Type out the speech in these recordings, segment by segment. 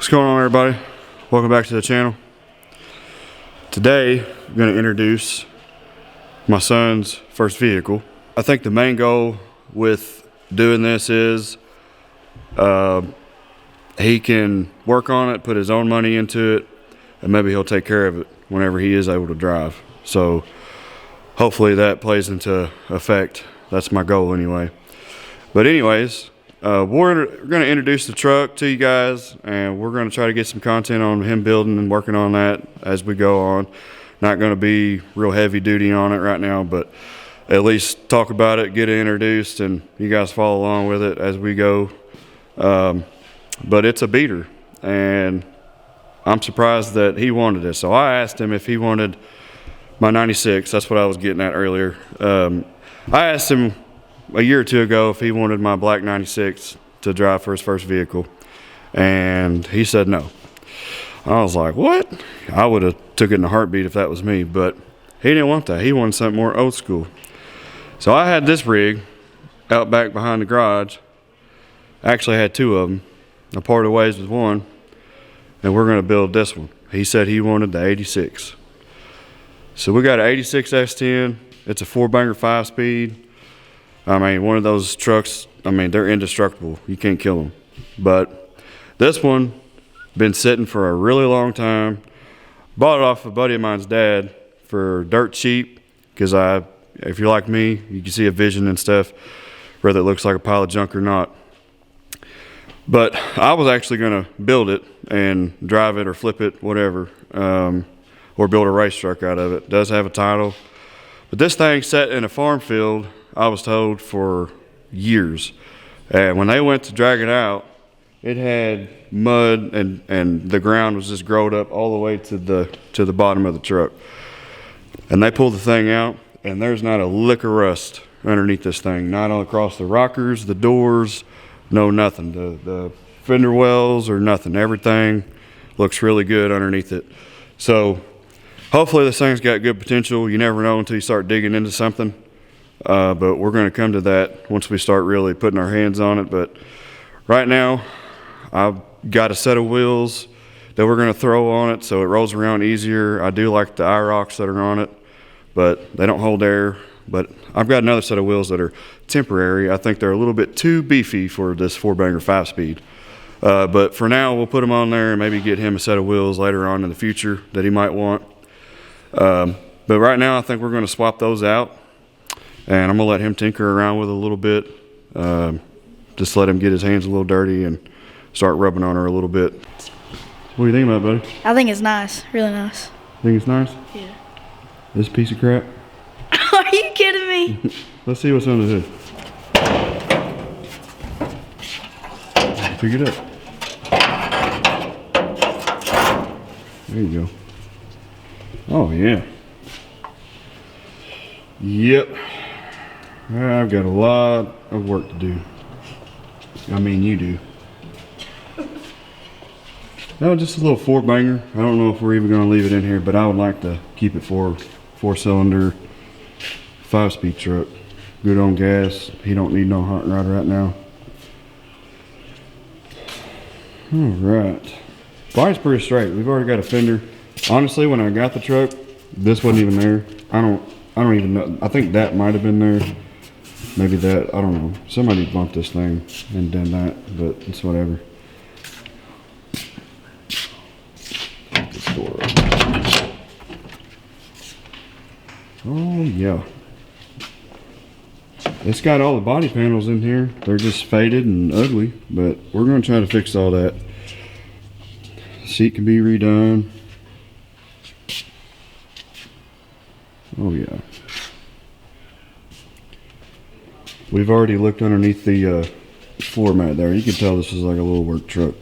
What's going on, everybody? Welcome back to the channel. Today I'm going to introduce my son's first vehicle. I think the main goal with doing this is he can work on it, put his own money into it, and maybe he'll take care of it whenever he is able to drive. So hopefully that plays into effect. That's my goal anyway. But anyways, we're going to introduce the truck to you guys, and we're going to try to get some content on him building and working on that as we go on. Not going to be real heavy duty on it right now, but at least talk about it, get it introduced, and you guys follow along with it as we go. But it's a beater, and I'm surprised that he wanted it. So I asked him if he wanted my 96. That's what I was getting at earlier. I asked him a year or two ago if he wanted my black 96 to drive for his first vehicle, and he said no. I was like, what? I would have took it in a heartbeat if that was me, but he didn't want that. He wanted something more old school. So I had this rig out back behind the garage. Actually, I had two of them. I parted ways with one, and we're going to build this one. He said he wanted the 86. So we got an 86 S10. It's a 4-banger 5-speed. I mean, one of those trucks, I mean, they're indestructible. You can't kill them. But this one, been sitting for a really long time. Bought it off a buddy of mine's dad for dirt cheap, because if you're like me, you can see a vision and stuff, whether it looks like a pile of junk or not. But I was actually going to build it and drive it or flip it, whatever, or build a race truck out of it. It does have a title. But this thing sat in a farm field, I was told, for years. And when they went to drag it out, it had mud and the ground was just growed up all the way to the bottom of the truck. And they pulled the thing out, and there's not a lick of rust underneath this thing. Not all across the rockers, the doors, no nothing. The fender wells or nothing. Everything looks really good underneath it. So hopefully this thing's got good potential. You never know until you start digging into something. But we're going to come to that once we start really putting our hands on it. But right now, I've got a set of wheels that we're going to throw on it so it rolls around easier. I do like the IROCs that are on it, but they don't hold air. But I've got another set of wheels that are temporary. I think they're a little bit too beefy for this 4-banger 5-speed. But for now, we'll put them on there and maybe get him a set of wheels later on in the future that he might want. But right now, I think we're going to swap those out. And I'm going to let him tinker around with it a little bit. Just let him get his hands a little dirty and start rubbing on her a little bit. What do you think about it, buddy? I think it's nice. Really nice. Think it's nice? Yeah. This piece of crap? Are you kidding me? Let's see what's under the hood. Pick it up. There you go. Oh, yeah. Yep. I've got a lot of work to do. I mean, you do. No, just a little 4-banger. I don't know if we're even going to leave it in here, but I would like to keep it for 4-cylinder 5-speed truck. Good on gas. He don't need no hot rod right now. All right. Body's pretty straight. We've already got a fender. Honestly, when I got the truck, this wasn't even there. I don't even know. I think that might have been there. Maybe that, I don't know. Somebody bumped this thing and done that, but it's whatever. Put this door up. Oh yeah. It's got all the body panels in here. They're just faded and ugly, but we're gonna try to fix all that. Seat can be redone. Oh yeah. We've already looked underneath the floor mat there. You can tell this is like a little work truck.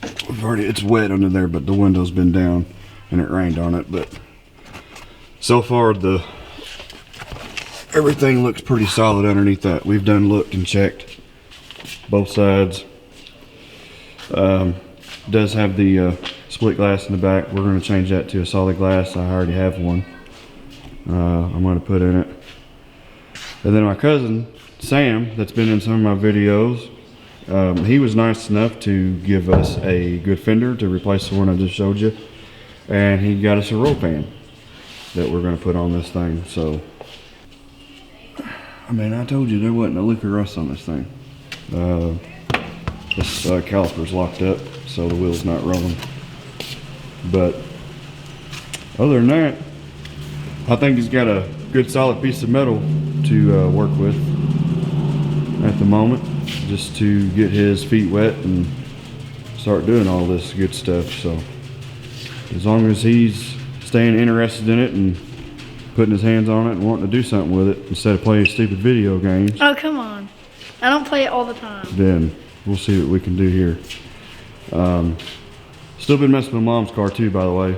It's wet under there, but the window's been down and it rained on it. But so far everything looks pretty solid underneath that. We've looked and checked both sides. Does have the split glass in the back. We're going to change that to a solid glass. I already have one. I'm going to put in it. And then my cousin Sam, that's been in some of my videos, He was nice enough to give us a good fender to replace the one I just showed you. And he got us a roll pan that we're gonna put on this thing. So, I mean, I told you there wasn't a lick of rust on this thing. This caliper's locked up, so the wheel's not rolling. But other than that, I think he's got a good solid piece of metal to work with at the moment, just to get his feet wet and start doing all this good stuff. So as long as he's staying interested in it and putting his hands on it and wanting to do something with it instead of playing stupid video games. Oh, come on. I don't play it all the time. Then we'll see what we can do here. Still been messing with Mom's car too, by the way.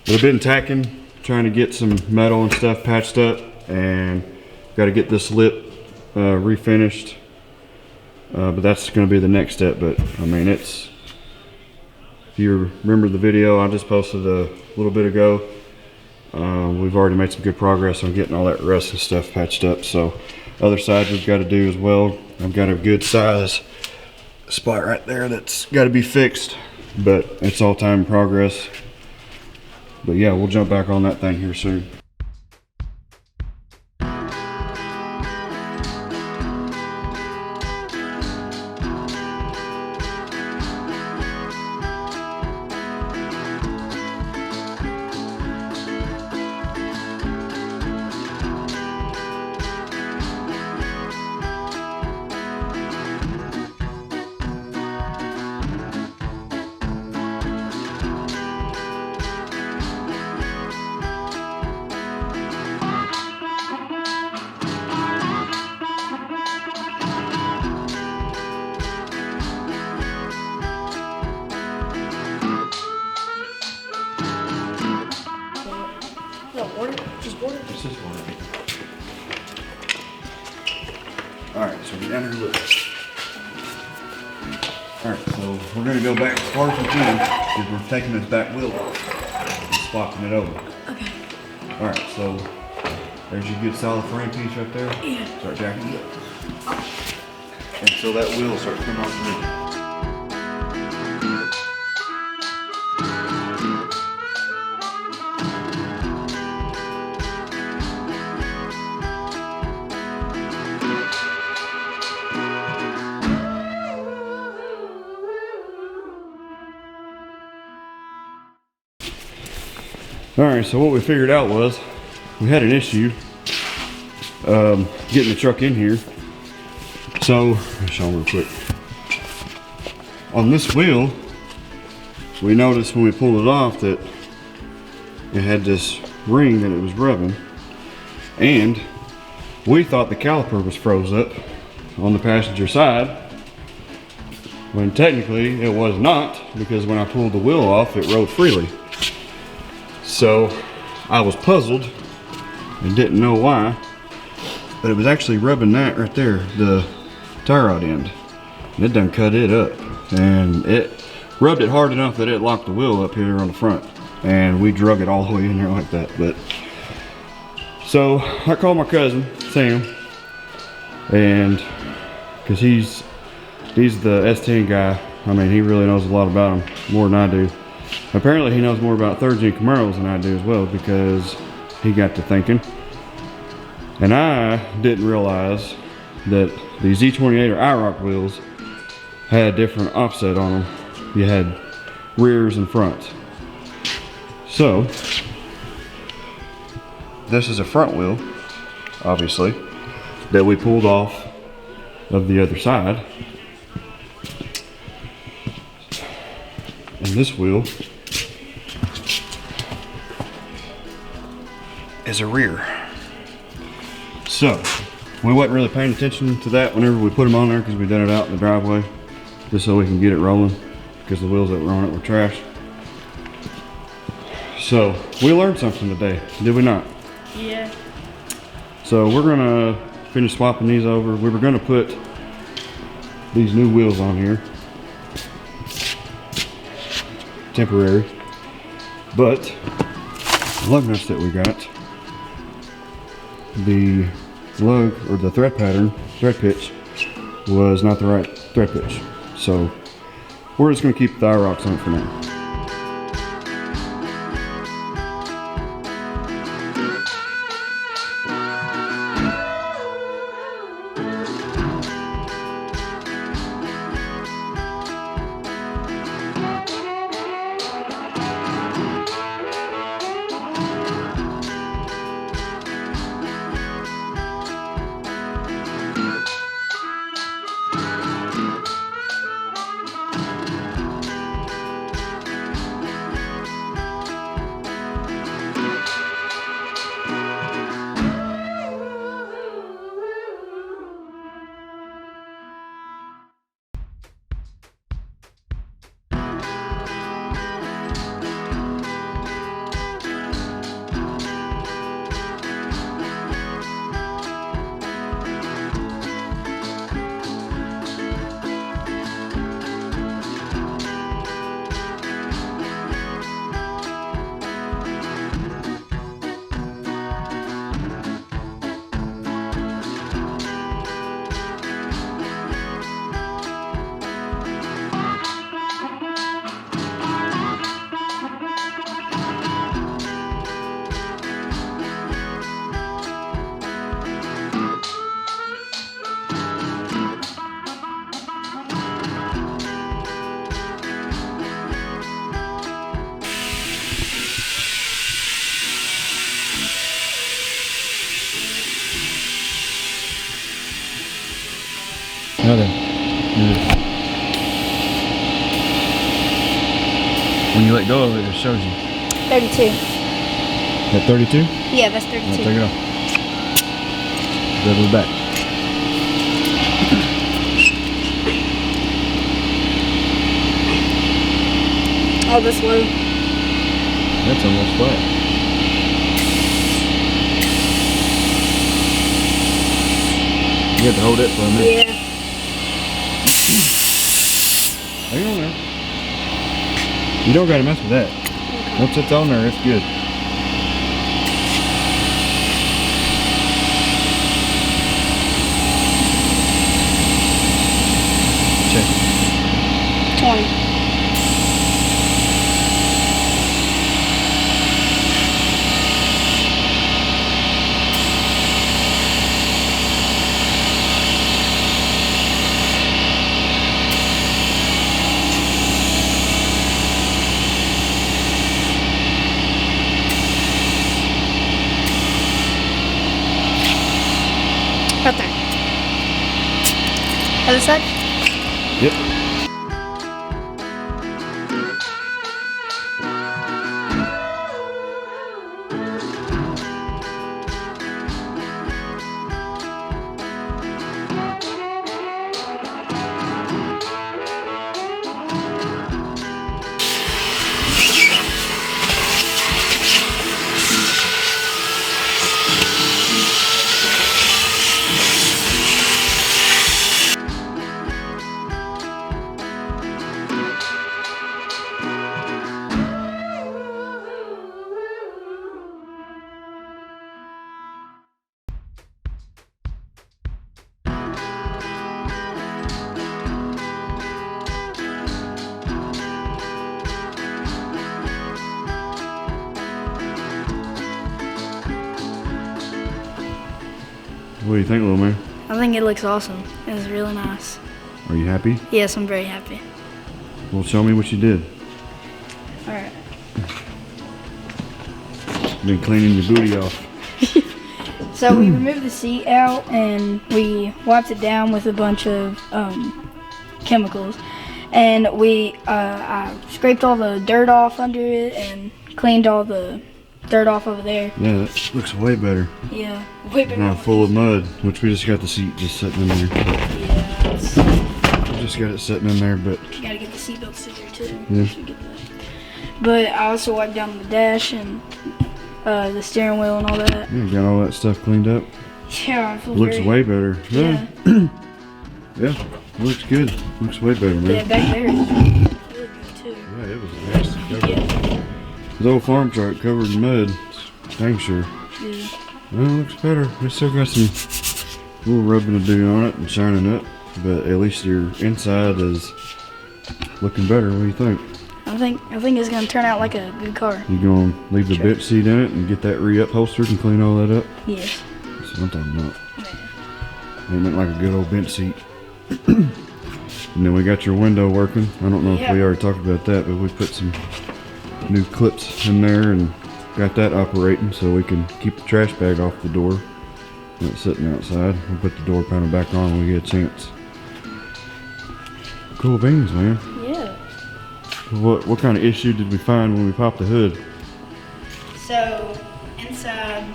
We've been tacking, trying to get some metal and stuff patched up, and got to get this lip refinished. But that's going to be the next step. But I mean, if you remember the video I just posted a little bit ago, we've already made some good progress on getting all that rust and stuff patched up. So other side we've got to do as well. I've got a good size spot right there that's got to be fixed, but it's all time in progress. But yeah, we'll jump back on that thing here soon. Alright, so we're down here, look. Alright, so we're going to go back as far as we can because we're taking this back wheel off and swapping it over. Okay. Alright, so there's your good solid frame piece right there. Yeah. Start jacking it up. And so that wheel starts coming off the rim. Alright, so what we figured out was we had an issue getting the truck in here. So, let me show them real quick. On this wheel, we noticed when we pulled it off that it had this ring that it was rubbing, and we thought the caliper was froze up on the passenger side, when technically it was not, because when I pulled the wheel off it rode freely. So I was puzzled and didn't know why, but it was actually rubbing that right there, the tie rod end, and it done cut it up, and it rubbed it hard enough that it locked the wheel up here on the front, and we drug it all the way in there like that. But so I called my cousin Sam, and because he's the S10 guy. I mean, he really knows a lot about them, more than I do. Apparently he knows more about third gen Camaros than I do as well, because he got to thinking. And I didn't realize that these E28 or IROC wheels had different offset on them. You had rears and fronts. So this is a front wheel, obviously, that we pulled off of the other side. And this wheel is a rear. So we wasn't really paying attention to that whenever we put them on there, because we done it out in the driveway just so we can get it rolling, because the wheels that were on it were trash. So we learned something today, did we not? Yeah. So we're gonna finish swapping these over. We were gonna put these new wheels on here, temporary, but the lug nuts that we got, the lug, or the thread pitch, was not the right thread pitch. So we're just going to keep the eye rocks on it for now. Now then, when you let go of it, it shows you. 32. At 32? Yeah, that's 32. Now take it off. Go to the back. Oh, this low. That's almost flat. You have to hold it for a minute. Yeah. Hang on there. You don't gotta mess with that. Okay. Once it's on there, it's good. Check. 20. Right there. Other side? Yep. What do you think, little man? I think it looks awesome. It's really nice. Are you happy? Yes, I'm very happy. Well, show me what you did. Alright. Been cleaning your booty off. So we removed the seat out and we wiped it down with a bunch of chemicals. And I scraped all the dirt off under it and cleaned all the dirt off over there. Yeah, that looks way better. Yeah, way better. Now full of mud, which we just got the seat just sitting in there. Yeah, it's, We just got it sitting in there, but you gotta get the seatbelt sticker too. Yeah. So get that. But I also wiped down the dash and the steering wheel and all that. yeah, got all that stuff cleaned up. Yeah, I feel Looks very, way better. Yeah. Yeah, looks good. Looks way better, man. Yeah, back there is really good too. Yeah, it was nasty. Yeah. The old farm truck covered in mud. Dang sure. Yeah. Well, it looks better. We still got some A little rubbing to do on it and shining up, but at least your inside is looking better. What do you think? I think it's gonna turn out like a good car. You gonna leave the bench seat in it and get that re-upholstered and clean all that up? Yes. That's what I'm talking about. Yeah. Ain't nothing like a good old bench seat. And then we got your window working. I don't know if we already talked about that, but we put some new clips in there and got that operating so we can keep the trash bag off the door. Not sitting outside. We'll put the door panel back on when we get a chance. Cool beans, man. Yeah. What kind of issue did we find when we popped the hood? So inside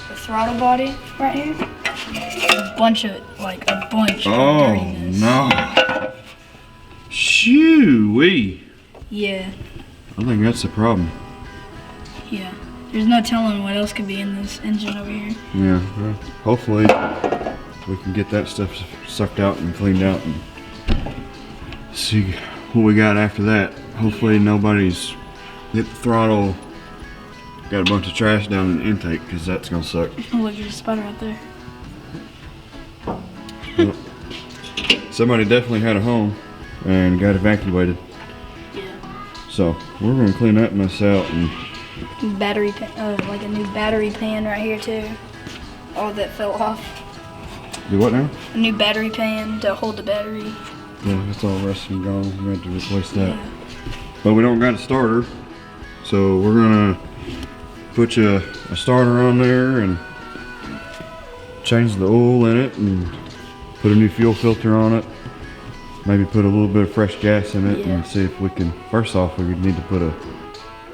the throttle body right here, a bunch of dirtiness. No. Shoo-wee. Yeah. I think that's the problem. Yeah. There's no telling what else could be in this engine over here. Yeah. Well, hopefully we can get that stuff sucked out and cleaned out and see what we got after that. Hopefully nobody's hit the throttle, got a bunch of trash down in the intake, because that's gonna suck. Look, there's a spider out there. Well, somebody definitely had a home and got evacuated. Yeah. So we're gonna clean that mess out and Battery pan, like a new battery pan right here too. All that fell off. do what now? A new battery pan to hold the battery. Yeah, it's all rusted and gone. We have to replace that. Yeah. But we don't got a starter, so we're gonna put a starter on there and change the oil in it and put a new fuel filter on it. Maybe put a little bit of fresh gas in it and see if we can. First off, we would need to put a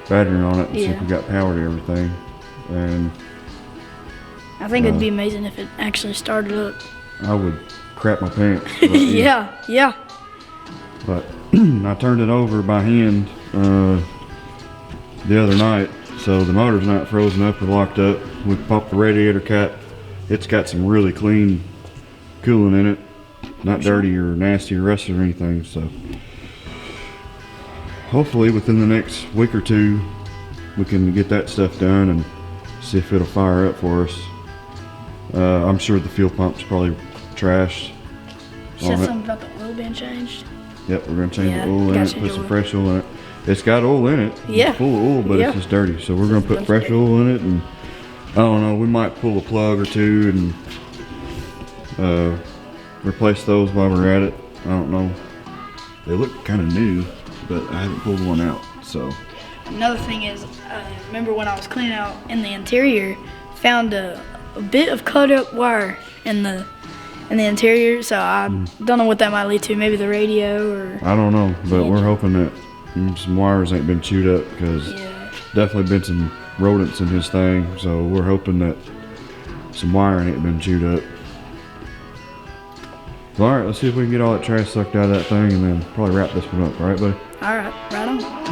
battery on it and see if we got power to everything. And I think it'd be amazing if it actually started up. I would crap my pants. But Yeah. But I turned it over by hand the other night, so the motor's not frozen up or locked up. We popped the radiator cap. It's got some really clean coolant in it, not dirty or nasty or rusted or anything. So hopefully within the next week or two we can get that stuff done and see if it'll fire up for us. I'm sure the fuel pump's probably trashed. You said something about the oil being changed? Yep, we're gonna change the oil in it, put some fresh oil in it. It's got oil in it. Yeah. It's full of oil, but it's just dirty. So we're gonna put fresh oil in it, and I don't know, we might pull a plug or two and replace those while we're at it. I don't know. They look kind of new, but I haven't pulled one out. So another thing is, remember when I was cleaning out in the interior, found a bit of cut up wire in the interior, so I don't know what that might lead to. Maybe the radio or I don't know, but we're hoping that some wires ain't been chewed up, because definitely been some rodents in his thing. So we're hoping that some wiring ain't been chewed up. All right, let's see if we can get all that trash sucked out of that thing and then probably wrap this one up. All right, buddy? All right, right on.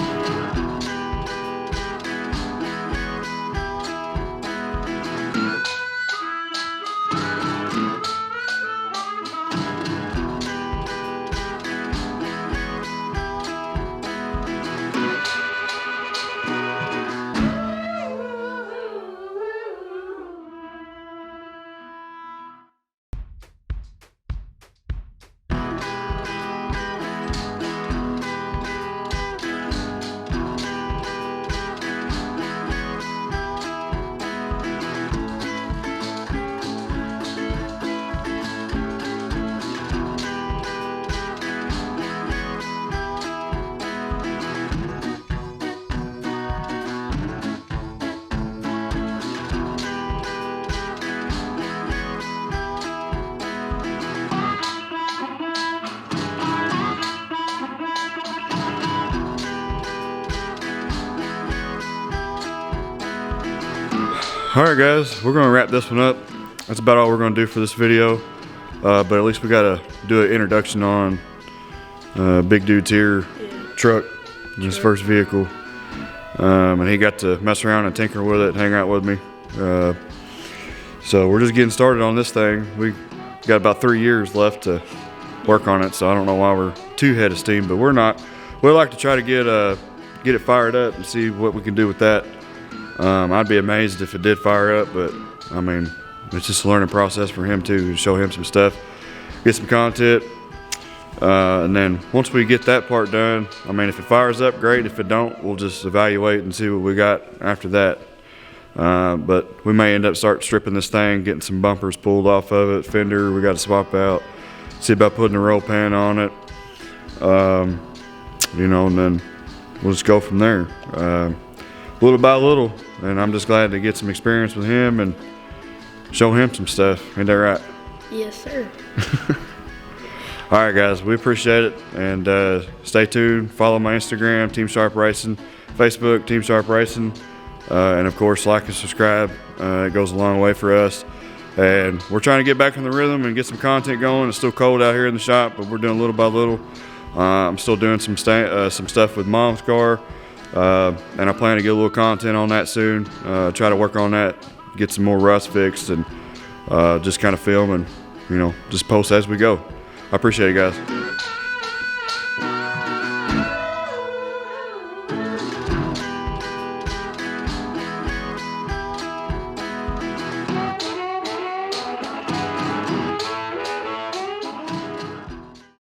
All right, guys, we're gonna wrap this one up. That's about all we're gonna do for this video. But at least we gotta do an introduction on Big Dude's here truck, his first vehicle. And he got to mess around and tinker with it, hang out with me. So we're just getting started on this thing. We got about 3 years left to work on it, so I don't know why we're too head of steam, but we're not. We'd like to try to get it fired up and see what we can do with that. I'd be amazed if it did fire up, but I mean, it's just a learning process for him too, to show him some stuff, get some content. And then once we get that part done, I mean, if it fires up, great. If it don't, we'll just evaluate and see what we got after that. But we may end up start stripping this thing, getting some bumpers pulled off of it, fender we got to swap out, see about putting a roll pan on it, you know, and then we'll just go from there, little by little. And I'm just glad to get some experience with him and show him some stuff. Ain't that right? Yes, sir. All right, guys, we appreciate it, and stay tuned. Follow my Instagram, Team Sharp Racing, Facebook, Team Sharp Racing, and of course, like and subscribe. It goes a long way for us. And we're trying to get back in the rhythm and get some content going. It's still cold out here in the shop, but we're doing little by little. I'm still doing some stuff with Mom's car, and I plan to get a little content on that soon. Try to work on that, get some more rust fixed, and just kind of film and, you know, just post as we go. I appreciate it, guys.